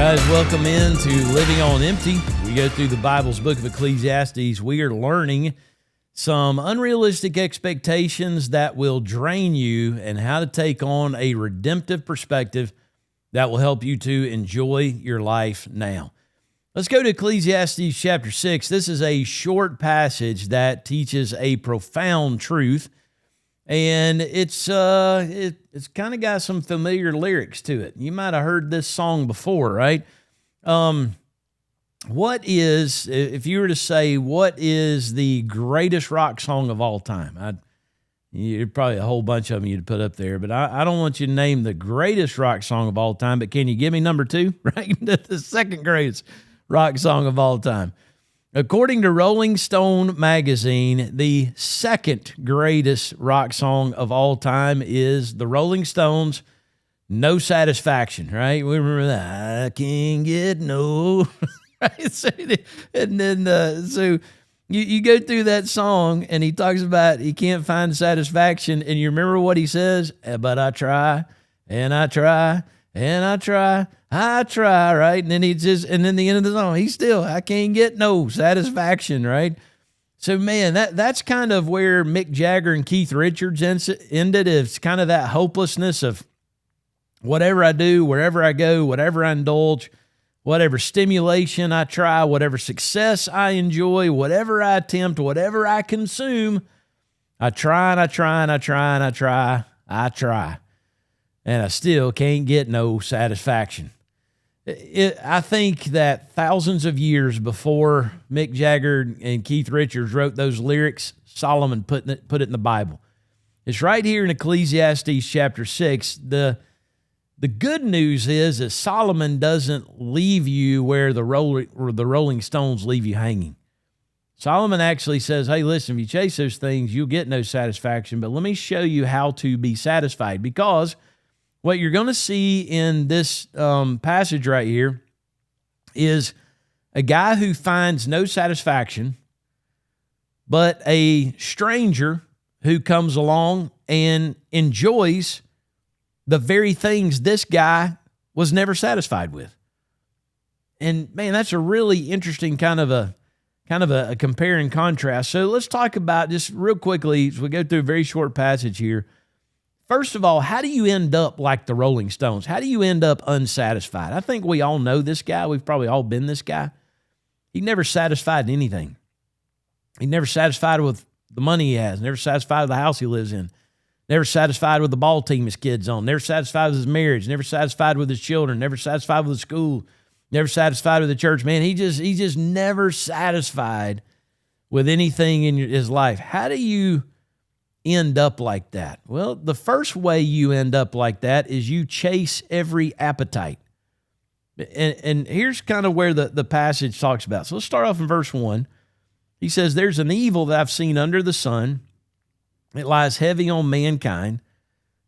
Guys, welcome into Living on Empty. We go through the Bible's book of Ecclesiastes. We are learning some unrealistic expectations that will drain you and how to take on a redemptive perspective that will help you to enjoy your life now. Let's go to Ecclesiastes chapter 6. This is a short passage that teaches a profound truth, and it's kind of got some familiar lyrics to it. You might have heard this song before, right? What is, if you were to say, what is the greatest rock song of all time? You'd probably a whole bunch of them you'd put up there, but I don't want you to name the greatest rock song of all time, but can you give me number two, right? The second greatest rock song of all time. According to Rolling Stone magazine, the second greatest rock song of all time is the Rolling Stones' No Satisfaction, right? We remember that. I can't get no. Right? And then, so you go through that song, and he talks about he can't find satisfaction, and you remember what he says? But I try, and I try, and I try. I try, right? And then and then the end of the song, I can't get no satisfaction, right? So, man, that's kind of where Mick Jagger and Keith Richards ended. It's kind of that hopelessness of whatever I do, wherever I go, whatever I indulge, whatever stimulation I try, whatever success I enjoy, whatever I attempt, whatever I consume, I try and I try and I try and I try, and I still can't get no satisfaction. I think that thousands of years before Mick Jagger and Keith Richards wrote those lyrics, Solomon put it in the Bible. It's right here in Ecclesiastes chapter 6. The good news is that Solomon doesn't leave you where the Rolling Stones leave you hanging. Solomon actually says, hey, listen, if you chase those things, you'll get no satisfaction, but let me show you how to be satisfied, because what you're going to see in this passage right here is a guy who finds no satisfaction, but a stranger who comes along and enjoys the very things this guy was never satisfied with. And man, that's a really interesting kind of a compare and contrast. So let's talk about, just real quickly, as we go through a very short passage here. First of all, how do you end up like the Rolling Stones? How do you end up unsatisfied? I think we all know this guy. We've probably all been this guy. He never satisfied anything. He never satisfied with the money he has, never satisfied with the house he lives in, never satisfied with the ball team his kid's on, never satisfied with his marriage, never satisfied with his children, never satisfied with his school, never satisfied with the church. Man, he just never satisfied with anything in his life. How do you end up like that? Well, the first way you end up like that is you chase every appetite. And here's kind of where the passage talks about. So let's start off in verse 1. He says, there's an evil that I've seen under the sun. It lies heavy on mankind,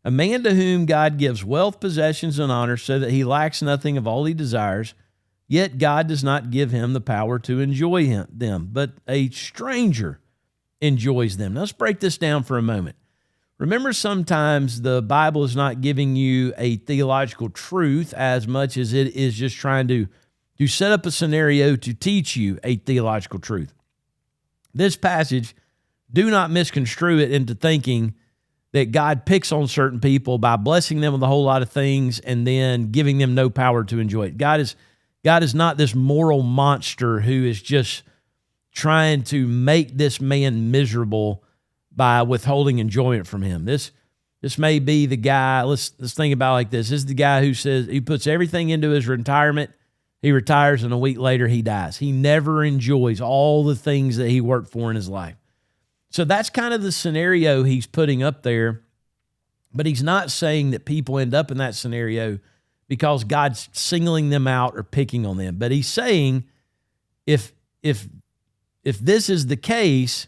a man to whom God gives wealth, possessions, and honor, so that he lacks nothing of all he desires. Yet God does not give him the power to enjoy them, but a stranger enjoys them. Now, let's break this down for a moment. Remember, sometimes the Bible is not giving you a theological truth as much as it is just trying to set up a scenario to teach you a theological truth. This passage, do not misconstrue it into thinking that God picks on certain people by blessing them with a whole lot of things and then giving them no power to enjoy it. God is not this moral monster who is just trying to make this man miserable by withholding enjoyment from him. This may be the guy, let's think about it like this. This is the guy who says he puts everything into his retirement, he retires, and a week later he dies. He never enjoys all the things that he worked for in his life. So that's kind of the scenario he's putting up there, but he's not saying that people end up in that scenario because God's singling them out or picking on them. But he's saying if this is the case,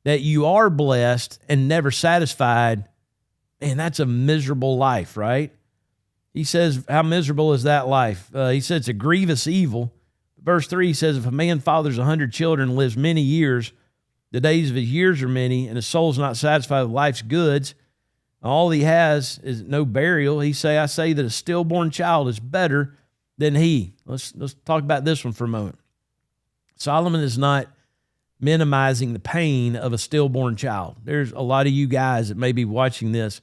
that you are blessed and never satisfied, man, that's a miserable life, right? He says, how miserable is that life? He says it's a grievous evil. Verse 3 says, if a man fathers 100 children and lives many years, the days of his years are many, and his soul's not satisfied with life's goods, all he has is no burial. I say that a stillborn child is better than he. Let's talk about this one for a moment. Solomon is not minimizing the pain of a stillborn child. There's a lot of you guys that may be watching this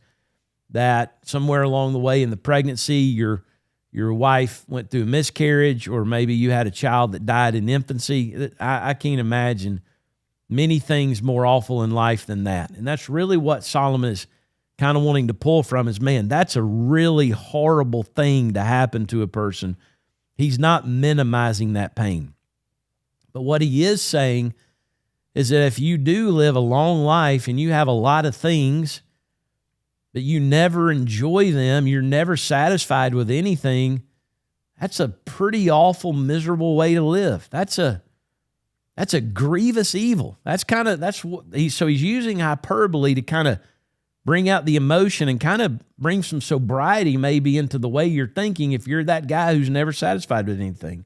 that somewhere along the way in the pregnancy, your wife went through a miscarriage, or maybe you had a child that died in infancy. I can't imagine many things more awful in life than that. And that's really what Solomon is kind of wanting to pull from is, man, that's a really horrible thing to happen to a person. He's not minimizing that pain. But what he is saying is that if you do live a long life and you have a lot of things, but you never enjoy them, you're never satisfied with anything, that's a pretty awful, miserable way to live. That's a grievous evil. He's using hyperbole to kind of bring out the emotion and kind of bring some sobriety maybe into the way you're thinking if you're that guy who's never satisfied with anything.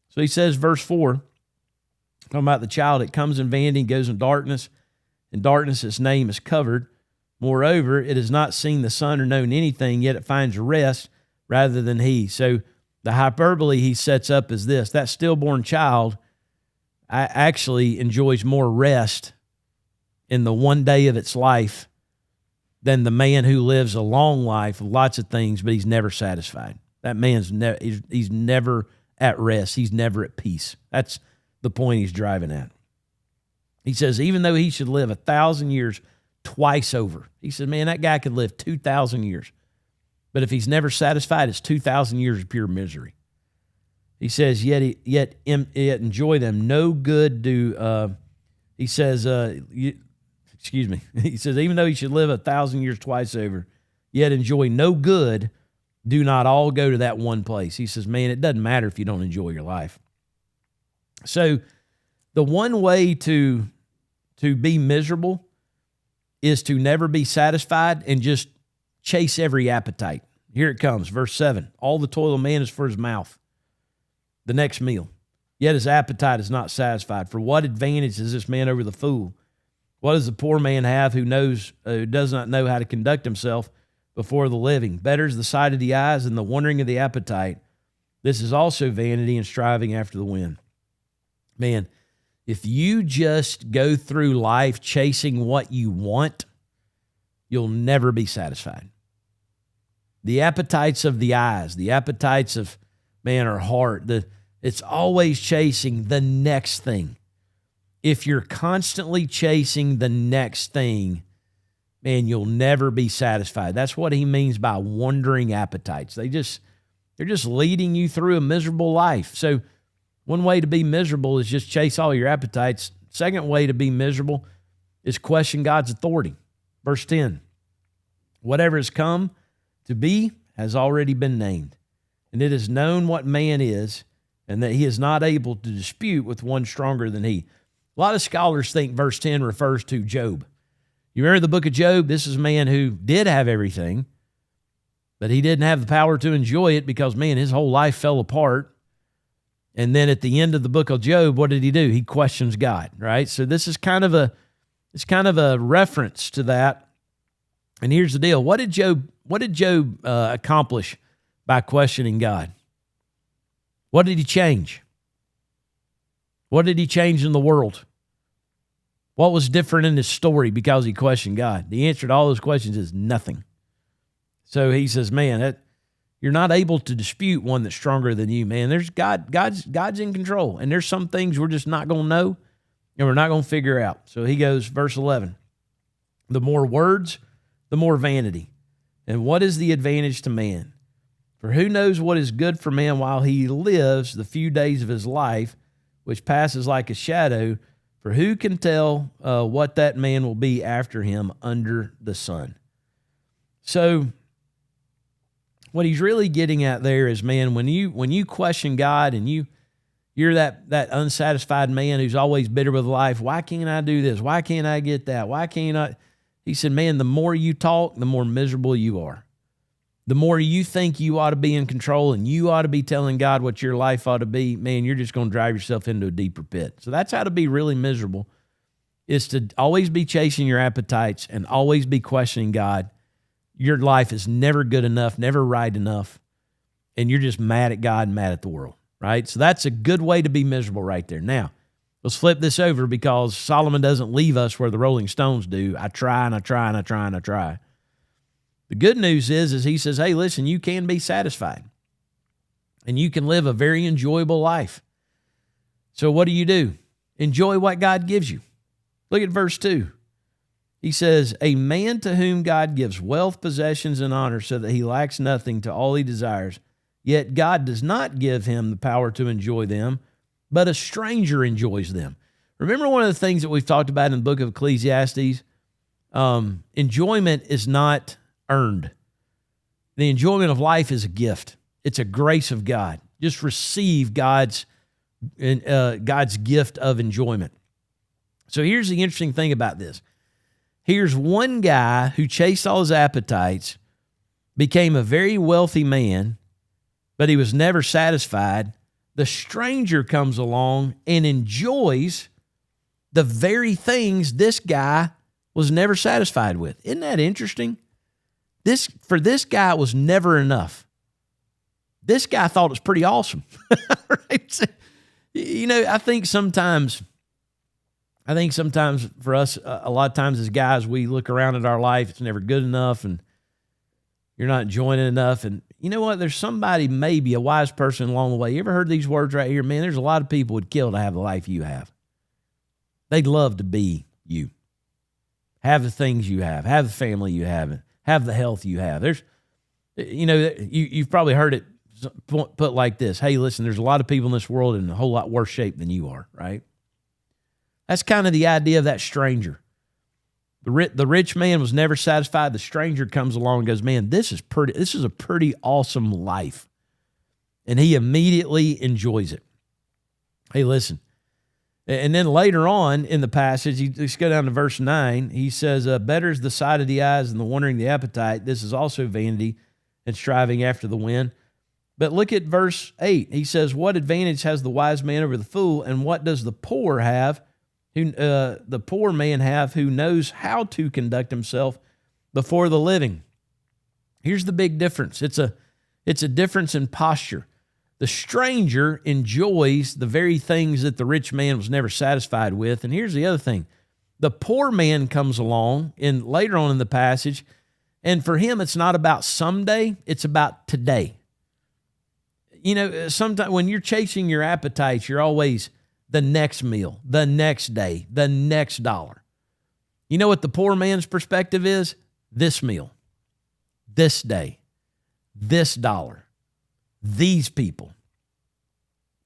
So he says, verse 4, talking about the child, it comes in vanity, goes in darkness its name is covered. Moreover, it has not seen the sun or known anything, yet it finds rest rather than he. So the hyperbole he sets up is this: that stillborn child actually enjoys more rest in the one day of its life than the man who lives a long life with lots of things, but he's never satisfied. That man's he's never at rest. He's never at peace. That's the point he's driving at. He says, even though he should live 1,000 years twice over, he says, man, that guy could live 2,000 years. But if he's never satisfied, it's 2,000 years of pure misery. He says, yet enjoy them. No good do, he says, he says, even though he should live 1,000 years twice over, yet enjoy no good, do not all go to that one place. He says, man, it doesn't matter if you don't enjoy your life. So the one way to be miserable is to never be satisfied and just chase every appetite. Here it comes, verse 7. All the toil of man is for his mouth, the next meal. Yet his appetite is not satisfied. For what advantage is this man over the fool? What does the poor man have who does not know how to conduct himself before the living? Better is the sight of the eyes than the wandering of the appetite. This is also vanity and striving after the wind. Man, if you just go through life chasing what you want, you'll never be satisfied. The appetites of the eyes, the appetites of, man, our heart, it's always chasing the next thing. If you're constantly chasing the next thing, man, you'll never be satisfied. That's what he means by wandering appetites. They're just leading you through a miserable life. So one way to be miserable is just chase all your appetites. Second way to be miserable is question God's authority. Verse 10, whatever has come to be has already been named, and it is known what man is, and that he is not able to dispute with one stronger than he. A lot of scholars think verse 10 refers to Job. You remember the book of Job? This is a man who did have everything, but he didn't have the power to enjoy it because, man, his whole life fell apart. And then at the end of the book of Job, what did he do? He questions God, right? So this is kind of a reference to that. And here's the deal. What did Job accomplish by questioning God? What did he change? What did he change in the world? What was different in his story because he questioned God? The answer to all those questions is nothing. So he says, man, you're not able to dispute one that's stronger than you, man. There's God's in control. And there's some things we're just not going to know and we're not going to figure out. So he goes, verse 11, the more words, the more vanity. And what is the advantage to man? For who knows what is good for man while he lives the few days of his life, which passes like a shadow? For who can tell what that man will be after him under the sun? So what he's really getting at there is, man, when you question God and you're that unsatisfied man who's always bitter with life, why can't I do this? Why can't I get that? Why can't I? He said, man, the more you talk, the more miserable you are. The more you think you ought to be in control and you ought to be telling God what your life ought to be, man, you're just going to drive yourself into a deeper pit. So that's how to be really miserable, is to always be chasing your appetites and always be questioning God. Your life is never good enough, never right enough. and you're just mad at God and mad at the world, right? So that's a good way to be miserable right there. Now, let's flip this over because Solomon doesn't leave us where the Rolling Stones do. I try and I try and I try and I try. The good news is he says, hey, listen, you can be satisfied and you can live a very enjoyable life. So what do? Enjoy what God gives you. Look at verse 2. He says, a man to whom God gives wealth, possessions, and honor so that he lacks nothing to all he desires, yet God does not give him the power to enjoy them, but a stranger enjoys them. Remember one of the things that we've talked about in the book of Ecclesiastes? Enjoyment is not earned. The enjoyment of life is a gift. It's a grace of God. Just receive God's gift of enjoyment. So here's the interesting thing about this. Here's one guy who chased all his appetites, became a very wealthy man, but he was never satisfied. The stranger comes along and enjoys the very things this guy was never satisfied with. Isn't that interesting? For this guy, it was never enough. This guy thought it was pretty awesome. Right? You know, I think sometimes for us, a lot of times as guys, we look around at our life, it's never good enough, and you're not enjoying it enough. And you know what? There's somebody, maybe a wise person along the way. You ever heard these words right here? Man, there's a lot of people would kill to have the life you have. They'd love to be you. Have the things you have the family you have the health you have. There's, you know, you've probably heard it put like this. Hey, listen, there's a lot of people in this world in a whole lot worse shape than you are, right? That's kind of the idea of that stranger. The rich man was never satisfied. The stranger comes along and goes, man, this is a pretty awesome life. And he immediately enjoys it. Hey, listen. And then later on in the passage, let's go down to verse 9. He says, better is the sight of the eyes than the wandering of the appetite. This is also vanity and striving after the wind. But look at verse 8. He says, what advantage has the wise man over the fool, and what does the poor have? The poor man have who knows how to conduct himself before the living. Here's the big difference. It's a difference in posture. The stranger enjoys the very things that the rich man was never satisfied with. And here's the other thing. The poor man comes along later on in the passage, and for him it's not about someday, it's about today. You know, sometimes when you're chasing your appetites, you're always the next meal, the next day, the next dollar. You know what the poor man's perspective is? This meal, this day, this dollar, these people.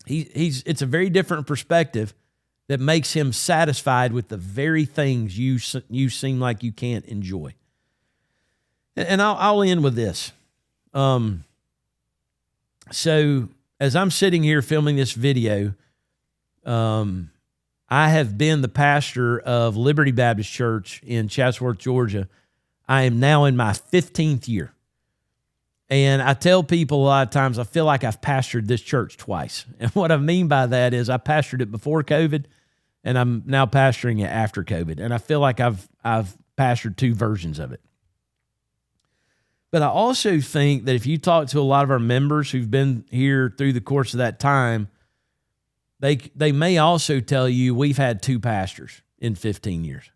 It's a very different perspective that makes him satisfied with the very things you seem like you can't enjoy. And I'll end with this. So as I'm sitting here filming this video, I have been the pastor of Liberty Baptist Church in Chatsworth, Georgia. I am now in my 15th year. And I tell people a lot of times I feel like I've pastored this church twice. And what I mean by that is I pastored it before COVID, and I'm now pastoring it after COVID. And I feel like I've pastored two versions of it. But I also think that if you talk to a lot of our members who've been here through the course of that time, they may also tell you we've had two pastors in 15 years.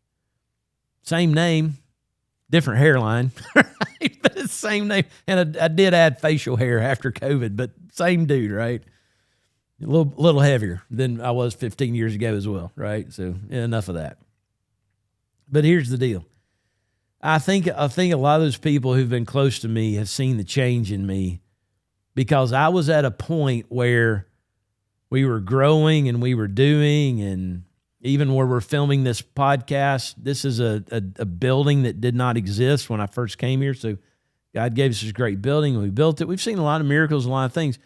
Same name, different hairline, right? But it's the same name. And I did add facial hair after COVID, but same dude, right? A little heavier than I was 15 years ago as well, right? So enough of that. But here's the deal. I think a lot of those people who've been close to me have seen the change in me, because I was at a point where we were growing and we were doing, and even where we're filming this podcast, this is a building that did not exist when I first came here. So God gave us this great building and we built it. We've seen a lot of miracles, a lot of things,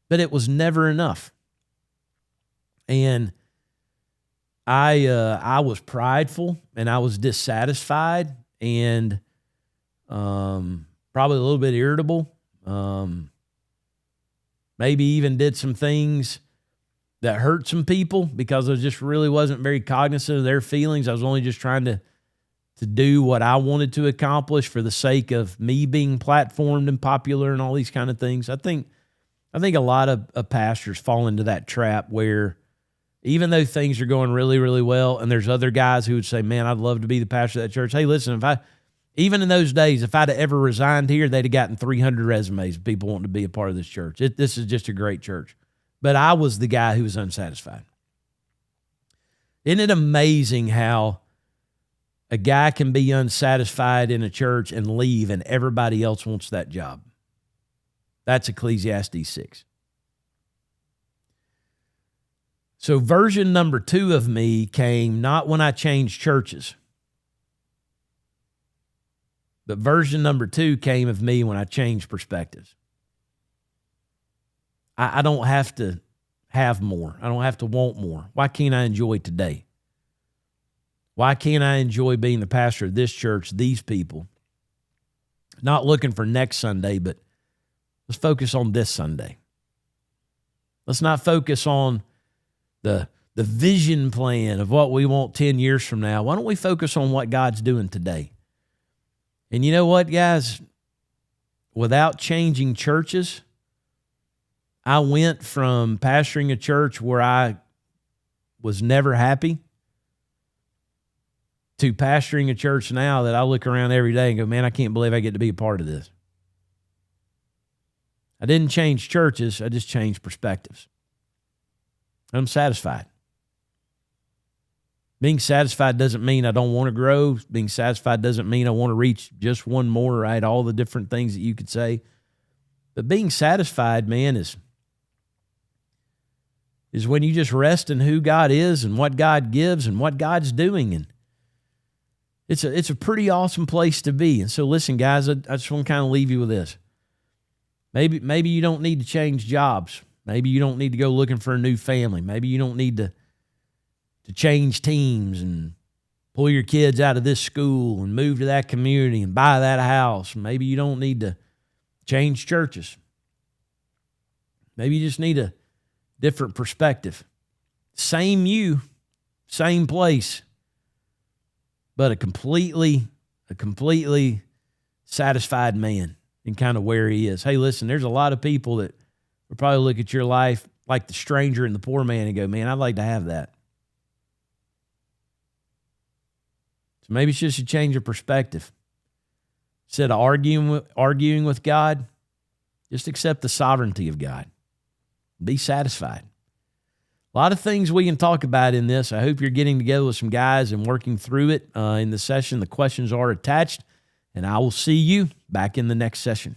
but it was never enough. And I was prideful and I was dissatisfied and probably a little bit irritable. Maybe even did some things that hurt some people because I just really wasn't very cognizant of their feelings. I was only just trying to do what I wanted to accomplish for the sake of me being platformed and popular and all these kind of things. I think I think a lot of pastors fall into that trap where even though things are going really, really well, and there's other guys who would say, man, I'd love to be the pastor of that church. Hey, listen, even in those days, if I'd have ever resigned here, they'd have gotten 300 resumes of people wanting to be a part of this church. This is just a great church. But I was the guy who was unsatisfied. Isn't it amazing how a guy can be unsatisfied in a church and leave and everybody else wants that job? That's Ecclesiastes 6. So version number 2 of me came not when I changed churches, but version number 2 came of me when I changed perspectives. I don't have to have more. I don't have to want more. Why can't I enjoy today? Why can't I enjoy being the pastor of this church, these people? Not looking for next Sunday, but let's focus on this Sunday. Let's not focus on the vision plan of what we want 10 years from now. Why don't we focus on what God's doing today? And you know what, guys? Without changing churches, I went from pastoring a church where I was never happy to pastoring a church now that I look around every day and go, man, I can't believe I get to be a part of this. I didn't change churches. I just changed perspectives. I'm satisfied. Being satisfied doesn't mean I don't want to grow. Being satisfied doesn't mean I want to reach just one more, right? All the different things that you could say. But being satisfied, man, is when you just rest in who God is and what God gives and what God's doing. And it's a pretty awesome place to be. And so listen, guys, I just want to kind of leave you with this. Maybe you don't need to change jobs. Maybe you don't need to go looking for a new family. Maybe you don't need to change teams and pull your kids out of this school and move to that community and buy that house. Maybe you don't need to change churches. Maybe you just need a different perspective. Same you, same place, but a completely satisfied man in kind of where he is. Hey, listen, there's a lot of people that will probably look at your life like the stranger and the poor man and go, man, I'd like to have that. So maybe it's just a change of perspective. Instead of arguing with God, just accept the sovereignty of God. Be satisfied. A lot of things we can talk about in this. I hope you're getting together with some guys and working through it in the session. The questions are attached, and I will see you back in the next session.